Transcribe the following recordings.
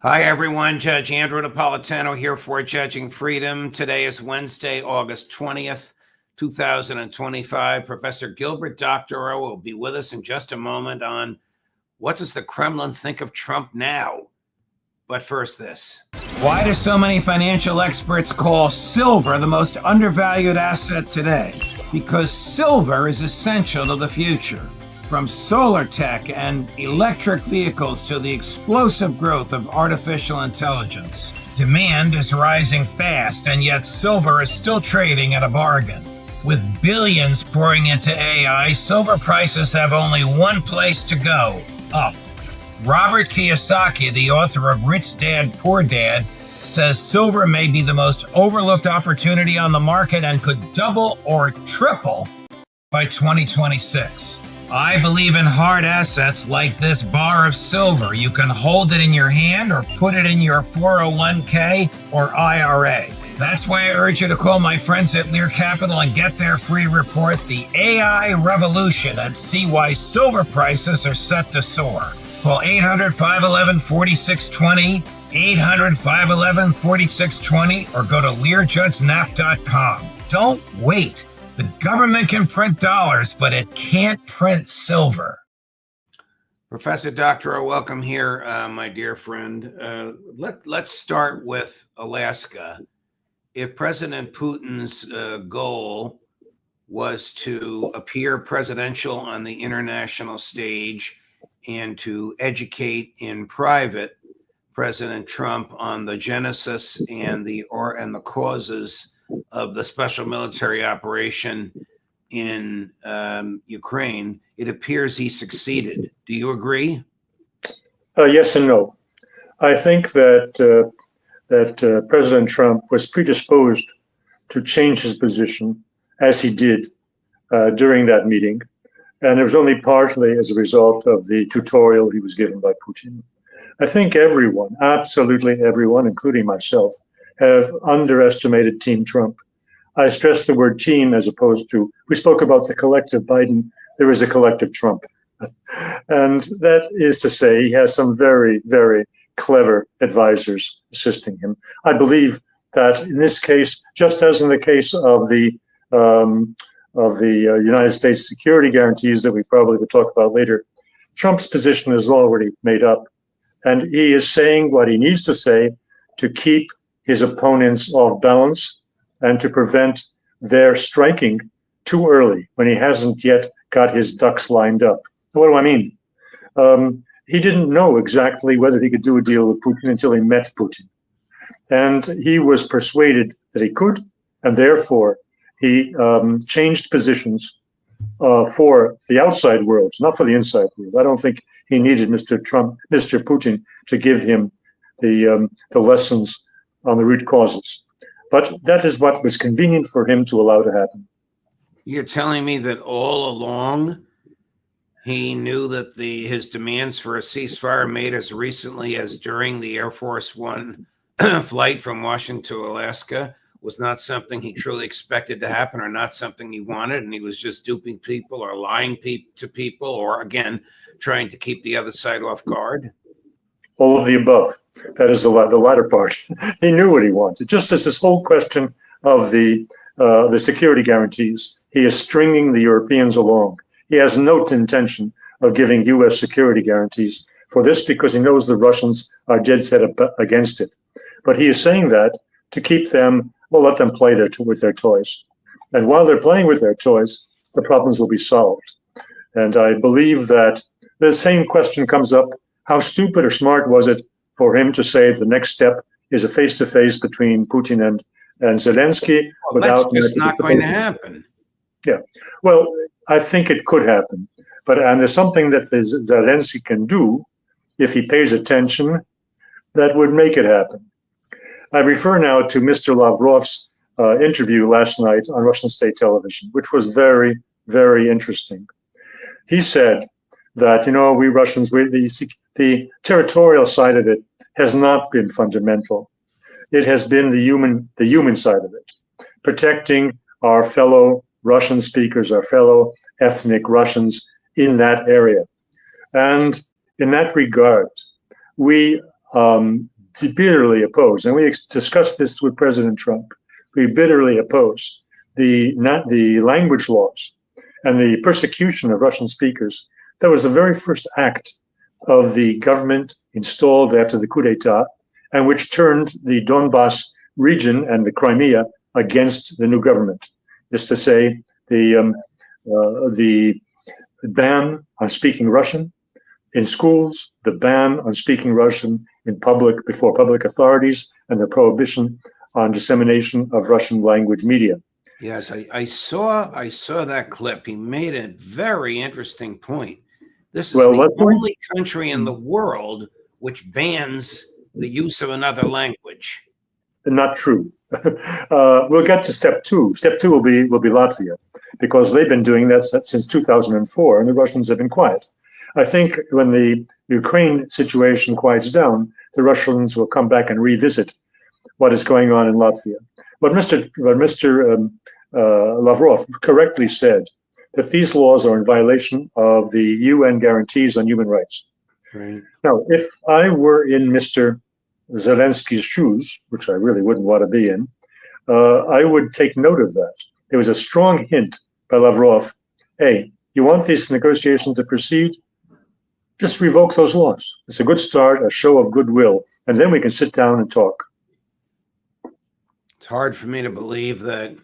Hi, everyone. Judge Andrew Napolitano here for Judging Freedom. Today is Wednesday, August 20th, 2025. Professor Gilbert Doctorow will be with us in just a moment on what does the Kremlin think of Trump now? But first, this. Why do so many financial experts call silver the most undervalued asset today? Because silver is essential to the future. From solar tech and electric vehicles to the explosive growth of artificial intelligence, demand is rising fast, and yet silver is still trading at a bargain. With billions pouring into AI, silver prices have only one place to go: up. Robert Kiyosaki, the author of Rich Dad, Poor Dad, says silver may be the most overlooked opportunity on the market and could double or triple by 2026. I believe in hard assets like this bar of silver. You can hold it in your hand or put it in your 401k or IRA. That's why I urge you to call my friends at Lear Capital and get their free report, The AI Revolution, and see why silver prices are set to soar. Call 800-511-4620, 800-511-4620, or go to LearJudgeNap.com. Don't wait. The government can print dollars, but it can't print silver. Professor Doctorow, welcome here, my dear friend. Let's start with Alaska. If President Putin's goal was to appear presidential on the international stage and to educate in private President Trump on the genesis and the causes of the special military operation in Ukraine, it appears he succeeded. Do you agree? Yes and no. I think that President Trump was predisposed to change his position, as he did during that meeting, and it was only partly as a result of the tutorial he was given by Putin. I think everyone, absolutely everyone, including myself, have underestimated Team Trump. I stress the word team as opposed to, we spoke about the collective Biden, there is a collective Trump. And that is to say, he has some very, very clever advisors assisting him. I believe that in this case, just as in the case of the United States security guarantees that we probably will talk about later, Trump's position is already made up. And he is saying what he needs to say to keep his opponents off balance and to prevent their striking too early when he hasn't yet got his ducks lined up. So what do I mean? He didn't know exactly whether he could do a deal with Putin until he met Putin. And he was persuaded that he could, and therefore he changed positions for the outside world, not for the inside world. I don't think he needed Mr. Putin to give him the lessons on the root causes. But that is what was convenient for him to allow to happen. You're telling me that all along he knew that his demands for a ceasefire made as recently as during the Air Force One flight from Washington to Alaska was not something he truly expected to happen, or not something he wanted, and he was just duping people or lying to people, or again, trying to keep the other side off guard? All of the above. That is the latter part. He knew what he wanted. Just as this whole question of the security guarantees, he is stringing the Europeans along. He has no intention of giving U.S. security guarantees for this because he knows the Russians are dead set against it. But he is saying that to keep them, well, let them play with their toys. And while they're playing with their toys, the problems will be solved. And I believe that the same question comes up: how stupid or smart was it for him to say the next step is a face-to-face between Putin and Zelensky? Well, that's just not going to happen. Yeah. Well, I think it could happen. And there's something that Zelensky can do if he pays attention that would make it happen. I refer now to Mr. Lavrov's interview last night on Russian state television, which was very, very interesting. He said that, we Russians, the territorial side of it has not been fundamental. It has been the human side of it, protecting our fellow Russian speakers, our fellow ethnic Russians in that area. And in that regard, we bitterly oppose, and we discussed this with President Trump. We bitterly oppose the language laws and the persecution of Russian speakers. That was the very first act of the government installed after the coup d'etat, and which turned the Donbass region and the Crimea against the new government. Is to say, the ban on speaking Russian in schools, the ban on speaking Russian in public before public authorities, and the prohibition on dissemination of Russian language media. Yes, I saw that clip. He made a very interesting point. This is the only country in the world which bans the use of another language. Not true. We'll get to step two. Step two will be Latvia, because they've been doing that since 2004, and the Russians have been quiet. I think when the Ukraine situation quiets down, the Russians will come back and revisit what is going on in Latvia. But Mr. Lavrov correctly said that these laws are in violation of the UN guarantees on human rights. Right. Now, if I were in Mr. Zelensky's shoes, which I really wouldn't want to be in, I would take note of that. There was a strong hint by Lavrov, hey, you want these negotiations to proceed? Just revoke those laws. It's a good start, a show of goodwill, and then we can sit down and talk. It's hard for me to believe that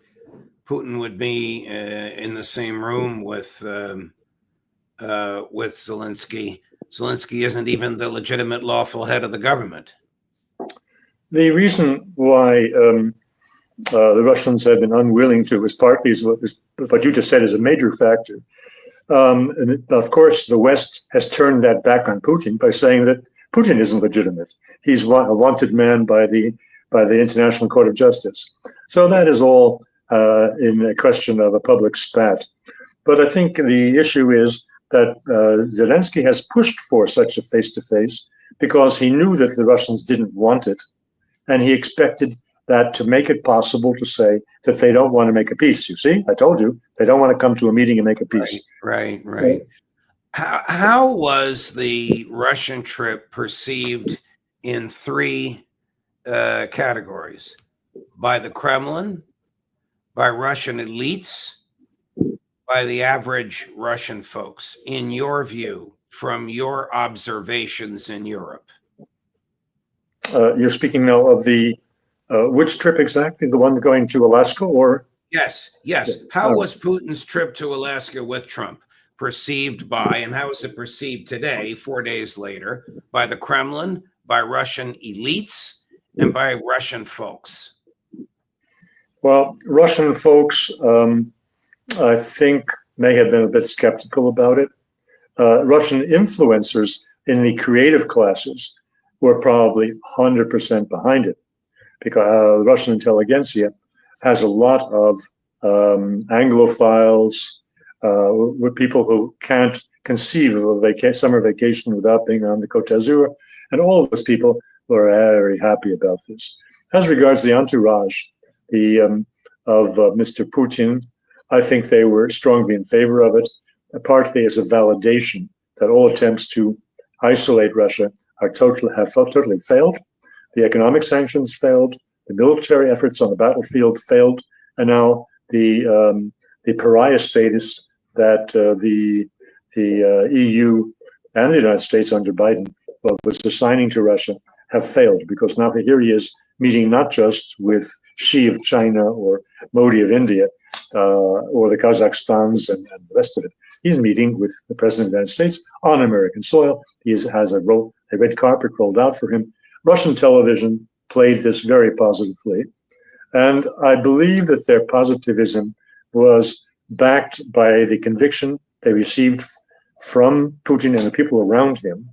Putin would be in the same room with Zelensky. Zelensky isn't even the legitimate lawful head of the government. The reason why the Russians have been unwilling to is partly what you just said is a major factor. And of course, the West has turned that back on Putin by saying that Putin isn't legitimate. He's a wanted man by the International Court of Justice. So that is all in a question of a public spat. But I think the issue is that Zelensky has pushed for such a face-to-face because he knew that the Russians didn't want it, and he expected that to make it possible to say that they don't want to make a peace. You see, I told you, they don't want to come to a meeting and make a peace. Right. How was the Russian trip perceived in three categories? By the Kremlin, by Russian elites, by the average Russian folks, in your view, from your observations in Europe? You're speaking now of the which trip exactly? The one going to Alaska, or? Yes. How was Putin's trip to Alaska with Trump perceived by, and how is it perceived today, 4 days later, by the Kremlin, by Russian elites, and by Russian folks? Well, Russian folks, I think, may have been a bit skeptical about it. Russian influencers in the creative classes were probably 100% behind it, because Russian intelligentsia has a lot of Anglophiles, with people who can't conceive of a summer vacation without being on the Côte d'Azur, and all of those people were very happy about this. As regards the entourage of Mr. Putin, I think they were strongly in favor of it, partly as a validation that all attempts to isolate Russia have totally failed. The economic sanctions failed. The military efforts on the battlefield failed, and now the pariah status that the EU and the United States under Biden was assigning to Russia have failed, because now here he is meeting not just with Xi of China or Modi of India or the Kazakhstans and the rest of it. He's meeting with the President of the United States on American soil. He has a red carpet rolled out for him. Russian television played this very positively. And I believe that their positivism was backed by the conviction they received from Putin and the people around him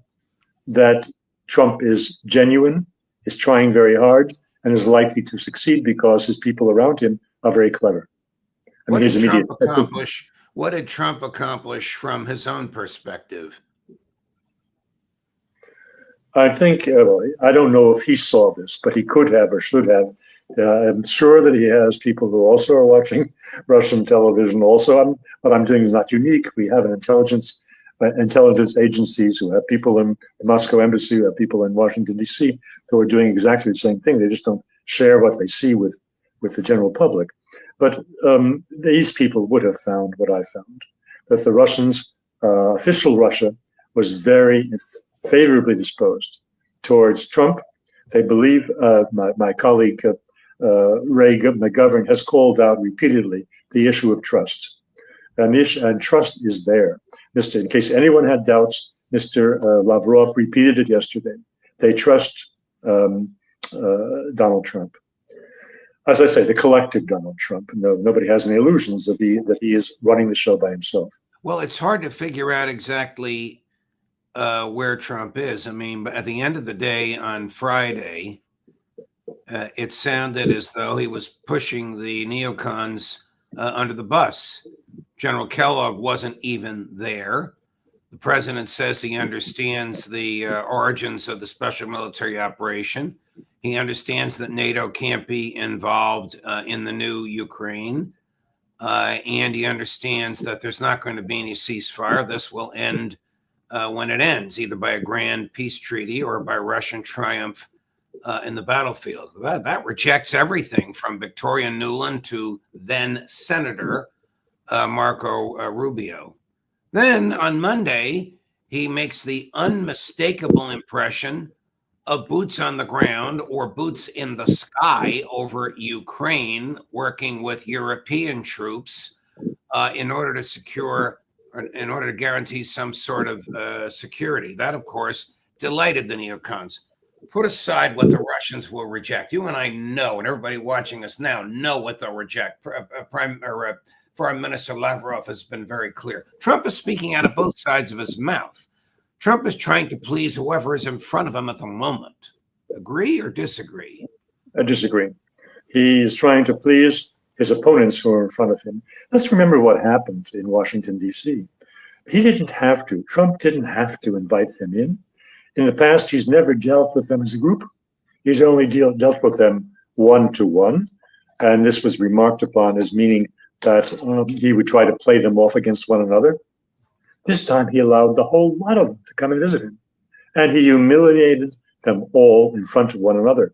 that Trump is genuine, is trying very hard, and is likely to succeed because his people around him are very clever. What did Trump accomplish from his own perspective? I think, I don't know if he saw this, but he could have or should have. I'm sure that he has people who also are watching Russian television also. What I'm doing is not unique. We have an intelligence intelligence agencies, who have people in the Moscow embassy, who have people in Washington, D.C., who are doing exactly the same thing. They just don't share what they see with the general public. But these people would have found what I found, that the Russians, official Russia, was very favorably disposed towards Trump. They believe, my colleague Ray McGovern has called out repeatedly the issue of trust. And trust is there. In case anyone had doubts, Mr. Lavrov repeated it yesterday. They trust Donald Trump. As I say, the collective Donald Trump. No, nobody has any illusions that he is running the show by himself. Well, it's hard to figure out exactly where Trump is. I mean, but at the end of the day, on Friday, it sounded as though he was pushing the neocons under the bus. General Kellogg wasn't even there. The president says he understands the origins of the special military operation. He understands that NATO can't be involved in the new Ukraine. And he understands that there's not going to be any ceasefire. This will end when it ends, either by a grand peace treaty or by Russian triumph in the battlefield. That rejects everything from Victoria Nuland to then Senator Marco Rubio. Then on Monday, he makes the unmistakable impression of boots on the ground or boots in the sky over Ukraine, working with European troops in order to guarantee some sort of security. That, of course, delighted the neocons. Put aside what the Russians will reject. You and I know, and everybody watching us now know what they'll reject. Foreign Minister Lavrov has been very clear. Trump is speaking out of both sides of his mouth. Trump is trying to please whoever is in front of him at the moment. Agree or disagree? I disagree. He is trying to please his opponents who are in front of him. Let's remember what happened in Washington, D.C. He didn't have to. Trump didn't have to invite them in. In the past, he's never dealt with them as a group. He's only dealt with them one-to-one. And this was remarked upon as meaning that he would try to play them off against one another. This time he allowed the whole lot of them to come and visit him. And he humiliated them all in front of one another.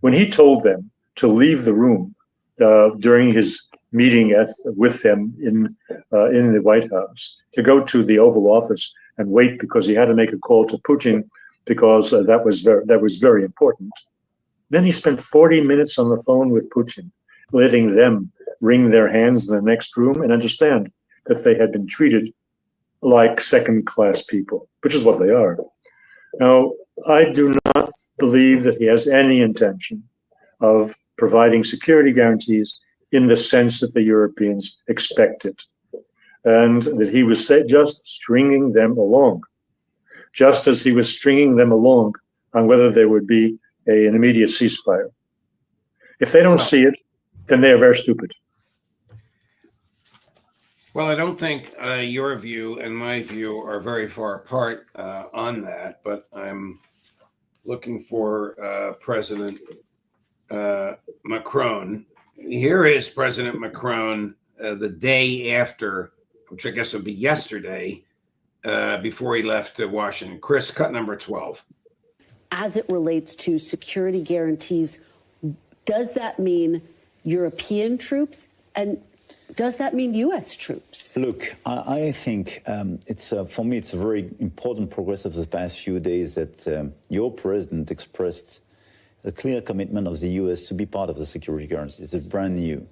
When he told them to leave the room during his meeting with them in the White House, to go to the Oval Office and wait because he had to make a call to Putin because that was very important. Then he spent 40 minutes on the phone with Putin, letting them wring their hands in the next room and understand that they had been treated like second-class people, which is what they are. Now, I do not believe that he has any intention of providing security guarantees in the sense that the Europeans expected, and that he was just stringing them along, just as he was stringing them along on whether there would be an immediate ceasefire. If they don't see it, then they are very stupid. Well, I don't think your view and my view are very far apart on that, but I'm looking for President Macron. Here is President Macron the day after, which I guess would be yesterday, before he left Washington. Chris, cut number 12. As it relates to security guarantees, does that mean European troops? And does that mean U.S. troops? Look, I think for me, it's a very important progress of the past few days that your president expressed a clear commitment of the U.S. to be part of the security guarantees. It's brand new.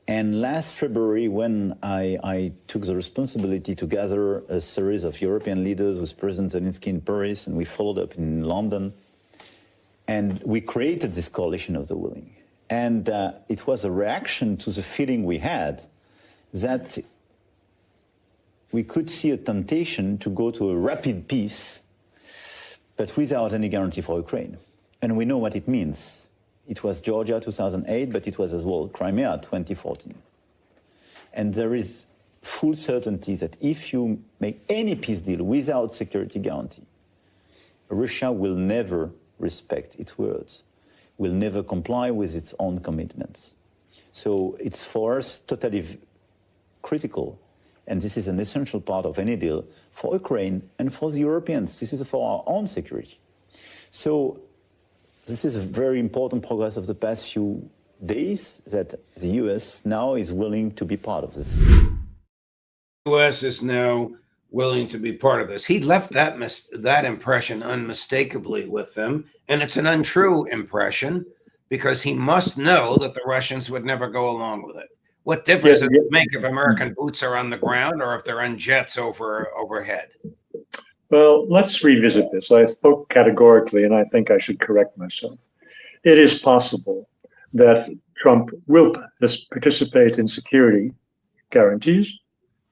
And last February, when I took the responsibility to gather a series of European leaders with President Zelensky in Paris, and we followed up in London, and we created this coalition of the willing. And it was a reaction to the feeling we had that we could see a temptation to go to a rapid peace, but without any guarantee for Ukraine. And we know what it means. It was Georgia 2008, but it was as well Crimea 2014. And there is full certainty that if you make any peace deal without security guarantee, Russia will never respect its words, will never comply with its own commitments. So it's for us totally critical And this is an essential part of any deal for Ukraine and for the Europeans. This is for our own security. So this is a very important progress of the past few days that the US now is willing to be part of this. The US is now willing to be part of this. He left that impression unmistakably with them, and it's an untrue impression because he must know that the Russians would never go along with it. What difference does it make if American boots are on the ground or if they're on jets overhead? Well, let's revisit this. I spoke categorically, and I think I should correct myself. It is possible that Trump will participate in security guarantees,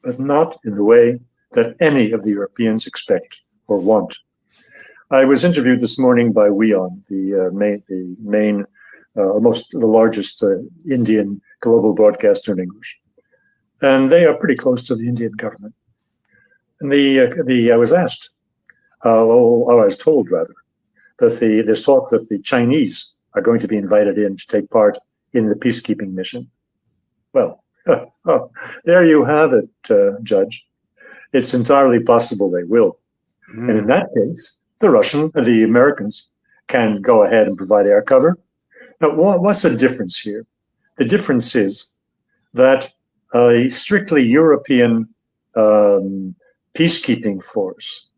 but not in the way that any of the Europeans expect or want. I was interviewed this morning by WION, the largest Indian global broadcaster in English, and they are pretty close to the Indian government. And I was asked, I was told rather, that there's talk that the Chinese are going to be invited in to take part in the peacekeeping mission. Well, there you have it, Judge. It's entirely possible they will. And in that case, the Americans can go ahead and provide air cover. Now, what's the difference here? The difference is that a strictly European peacekeeping force,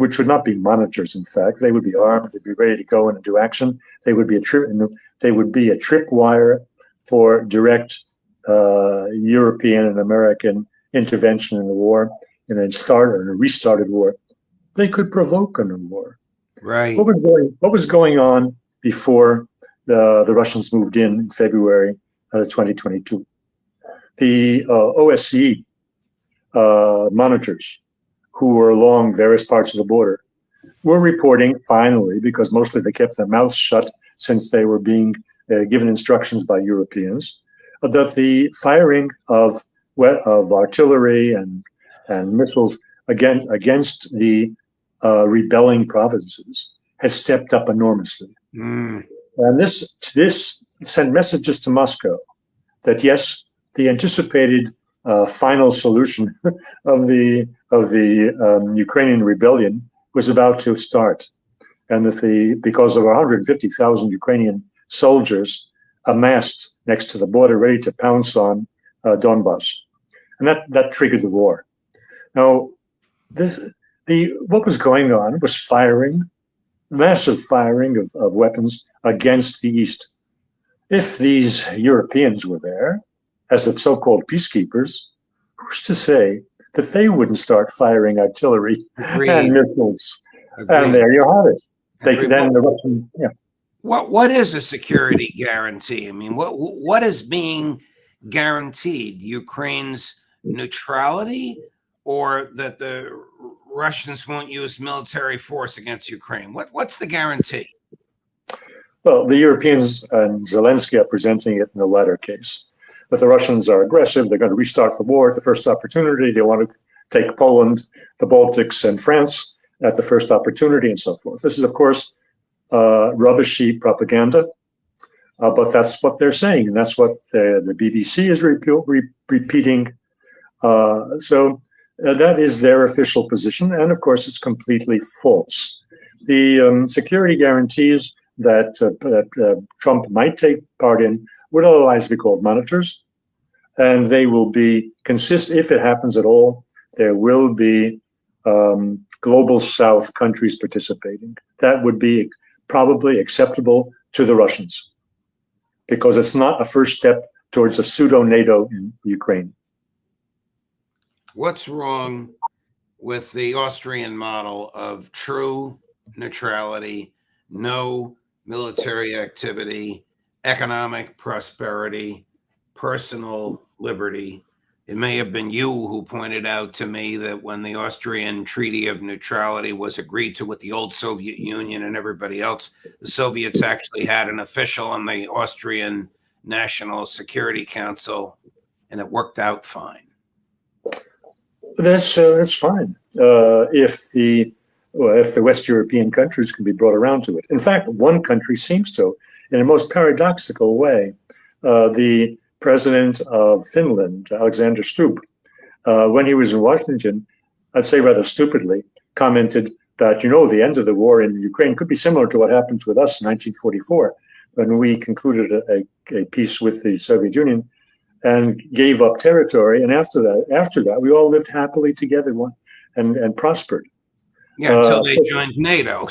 which would not be monitors, in fact, they would be armed, they'd be ready to go in and do action. They would be a tripwire for direct European and American intervention in the war, in a restarted war. They could provoke a new war. Right. What was going on before the Russians moved in February 2022? The OSCE monitors who were along various parts of the border were reporting, finally, because mostly they kept their mouths shut since they were being given instructions by Europeans, that the firing of artillery and missiles against the rebelling provinces has stepped up enormously. And this sent messages to Moscow that yes, the anticipated final solution of the Ukrainian rebellion was about to start, and that because of 150,000 Ukrainian soldiers amassed next to the border, ready to pounce on Donbass, and that triggered the war. Now, what was going on was massive firing of weapons against the East. If these Europeans were there as the so-called peacekeepers, who's to say that they wouldn't start firing artillery and missiles? And there you have it. What is a security guarantee? I mean, what is being guaranteed? Ukraine's neutrality, or that the Russians won't use military force against Ukraine? What's the guarantee? Well, the Europeans and Zelensky are presenting it in the latter case. That the Russians are aggressive, they're going to restart the war at the first opportunity, they want to take Poland, the Baltics, and France at the first opportunity, and so forth. This is, of course, rubbishy propaganda, but that's what they're saying, and that's what the BBC is repeating. So that is their official position, and of course, it's completely false. The security guarantees that Trump might take part in would otherwise be called monitors, and they will be if it happens at all, there will be global South countries participating. That would be probably acceptable to the Russians, because it's not a first step towards a pseudo-NATO in Ukraine. What's wrong with the Austrian model of true neutrality, no military activity, economic prosperity, personal liberty? It may have been you who pointed out to me that when the Austrian Treaty of Neutrality was agreed to with the old Soviet Union and everybody else, the Soviets actually had an official on the Austrian National Security Council, and it worked out fine. That's fine if the West European countries can be brought around to it. In fact, one country seems to, in a most paradoxical way. The president of Finland, Alexander Stubb, when he was in Washington, I'd say rather stupidly, commented that, the end of the war in Ukraine could be similar to what happened with us in 1944, when we concluded a peace with the Soviet Union and gave up territory. And after that, we all lived happily together and prospered. Yeah, until they joined NATO.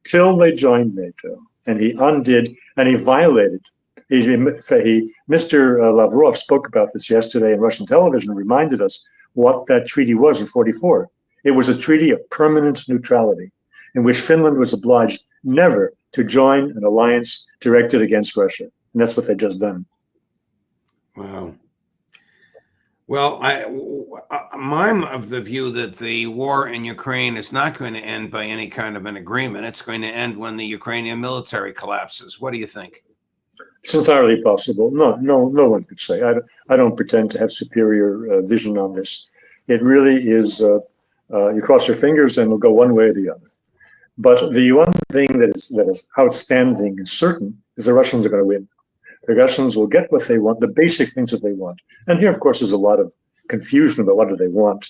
Till they joined NATO. And he undid, and he violated. Mr. Lavrov spoke about this yesterday in Russian television and reminded us what that treaty was in 1944. It was a treaty of permanent neutrality in which Finland was obliged never to join an alliance directed against Russia. And that's what they've just done. Wow. Well, I'm of the view that the war in Ukraine is not going to end by any kind of an agreement. It's going to end when the Ukrainian military collapses. What do you think? It's entirely possible. No one could say. I don't pretend to have superior vision on this. It really is, you cross your fingers and it'll go one way or the other. But the one thing that is outstanding and certain is the Russians are going to win. The Russians will get what they want, the basic things that they want. And here, of course, there's a lot of confusion about what do they want.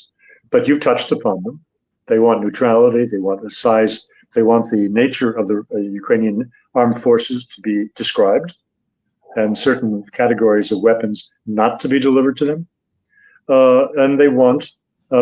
But you've touched upon them. They want neutrality. They want the size. They want the nature of the Ukrainian armed forces to be described and certain categories of weapons not to be delivered to them. And they want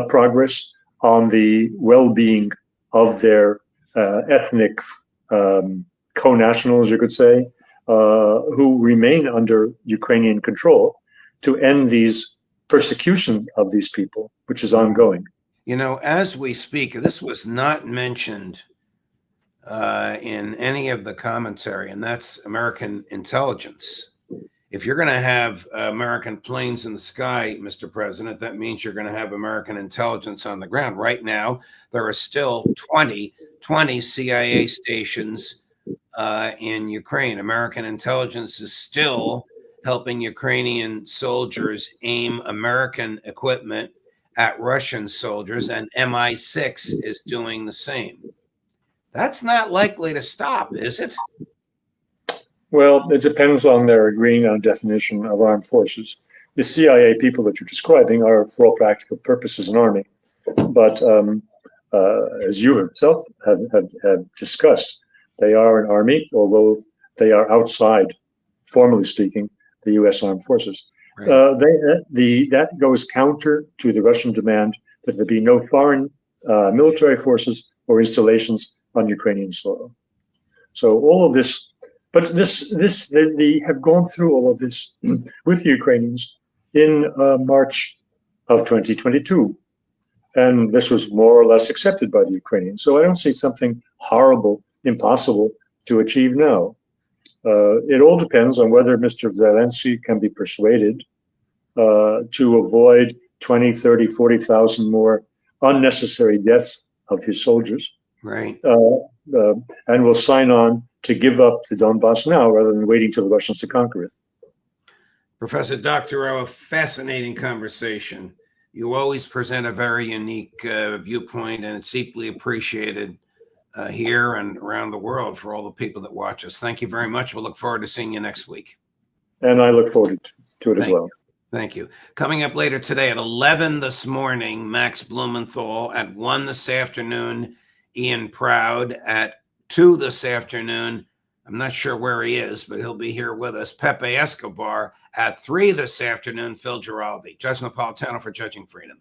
progress on the well-being of their ethnic co-nationals, you could say, who remain under Ukrainian control, to end these persecution of these people, which is ongoing. As we speak, this was not mentioned in any of the commentary, and that's American intelligence. If you're going to have American planes in the sky, Mr. President, that means you're going to have American intelligence on the ground. Right now, there are still 20 CIA stations in Ukraine. American intelligence is still helping Ukrainian soldiers aim American equipment at Russian soldiers, and MI6 is doing the same. That's not likely to stop, is it? Well, it depends on their agreeing on definition of armed forces. The CIA people that you're describing are, for all practical purposes, an army. But as you yourself have discussed, they are an army, although they are outside, formally speaking, the U.S. armed forces. Right. That goes counter to the Russian demand that there be no foreign military forces or installations on Ukrainian soil. So all of this, but they have gone through all of this with the Ukrainians in March of 2022. And this was more or less accepted by the Ukrainians. So I don't see something horrible, impossible to achieve now. It all depends on whether Mr. Zelensky can be persuaded to avoid 20, 30, 40,000 more unnecessary deaths of his soldiers. Right. And will sign on to give up the Donbass now rather than waiting till the Russians to conquer it. Professor Doctorow, a fascinating conversation. You always present a very unique viewpoint, and it's deeply appreciated here and around the world for all the people that watch us. Thank you very much. We'll look forward to seeing you next week. And I look forward to it as well. Thank you. Coming up later today at 11 this morning, Max Blumenthal. At 1 this afternoon, Ian Proud. At 2 this afternoon, I'm not sure where he is, but he'll be here with us, Pepe Escobar. At 3 this afternoon, Phil Giraldi. Judge Napolitano for Judging Freedom.